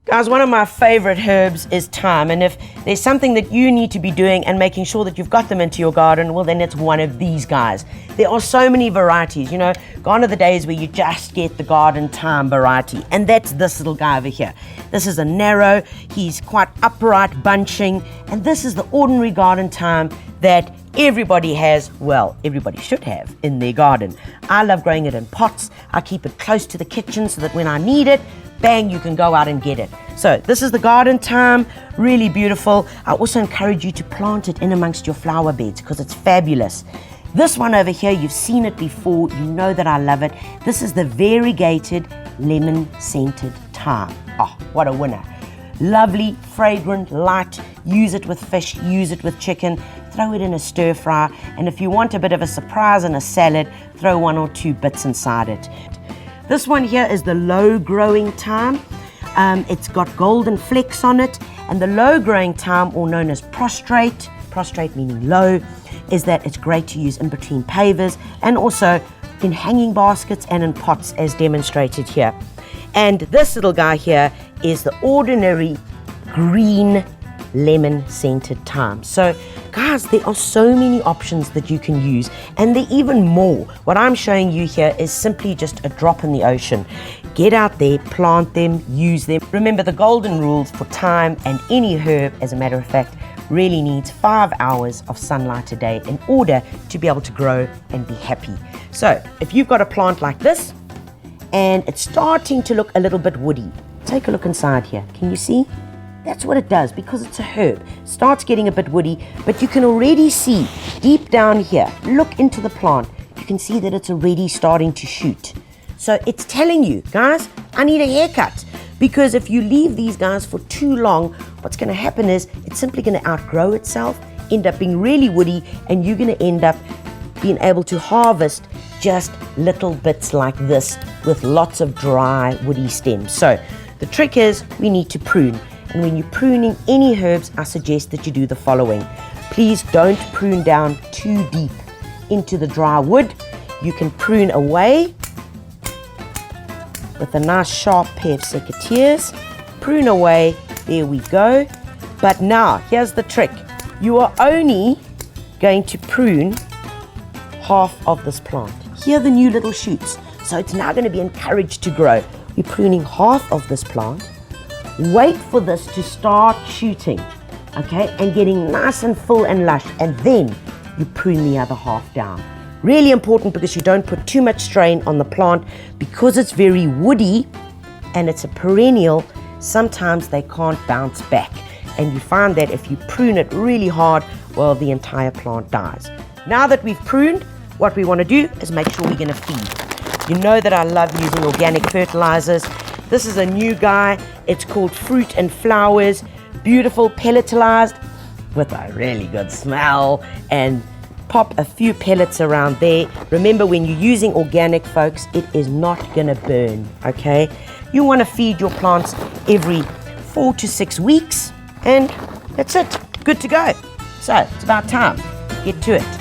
Guys, one of my favorite herbs is thyme, and if there's something that you need to be doing and making sure that you've got them into your garden, well, then it's one of these guys. There are so many varieties, you know, gone are the days where you just get the garden thyme variety, and that's this little guy over here. This is a narrow, he's quite upright bunching, and this is the ordinary garden thyme that everybody has, well, everybody should have in their garden. I love growing it in pots. I keep it close to the kitchen so that when I need it, bang, you can go out and get it. So this is the garden thyme, really beautiful. I also encourage you to plant it in amongst your flower beds because it's fabulous. This one over here, you've seen it before, you know that I love it. This is the variegated lemon scented thyme. Oh, what a winner. Lovely, fragrant, light. Use it with fish, use it with chicken, throw it in a stir fry, and if you want a bit of a surprise in a salad, throw 1 or 2 bits inside it. This one here is the low growing thyme. It's got golden flecks on it, and the low growing thyme, or known as prostrate meaning low, is that it's great to use in between pavers and also in hanging baskets and in pots as demonstrated here. And this little guy here is the ordinary green lemon scented thyme. So guys, there are so many options that you can use, and there are even more. What I'm showing you here is simply just a drop in the ocean. Get out there, plant them, use them. Remember, the golden rules for thyme and any herb, as a matter of fact, really needs 5 hours of sunlight a day in order to be able to grow and be happy. So if you've got a plant like this and it's starting to look a little bit woody, take a look inside here. Can you see? That's what it does, because it's a herb. It starts getting a bit woody, but you can already see deep down here, look into the plant, you can see that it's already starting to shoot. So it's telling you, guys, I need a haircut. Because if you leave these guys for too long, what's going to happen is it's simply going to outgrow itself, end up being really woody, and you're going to end up being able to harvest just little bits like this with lots of dry, woody stems. So the trick is we need to prune. And when you're pruning any herbs, I suggest that you do the following. Please don't prune down too deep into the dry wood. You can prune away with a nice sharp pair of secateurs. Prune away, there we go. But now, here's the trick. You are only going to prune half of this plant. Here are the new little shoots. So it's now going to be encouraged to grow. We're pruning half of this plant. Wait for this to start shooting, okay, and getting nice and full and lush, and then you prune the other half down. Really important, because you don't put too much strain on the plant, because it's very woody and it's a perennial. Sometimes they can't bounce back, and you find that if you prune it really hard, well, the entire plant dies. Now that we've pruned, what we want to do is make sure we're going to feed. You know that I love using organic fertilizers. This is a new guy. It's called Fruit and Flowers. Beautiful, pelletized with a really good smell, and pop a few pellets around there. Remember, when you're using organic, folks, it is not gonna burn, okay? You wanna feed your plants every 4 to 6 weeks, and that's it. Good to go. So it's about time. Get to it.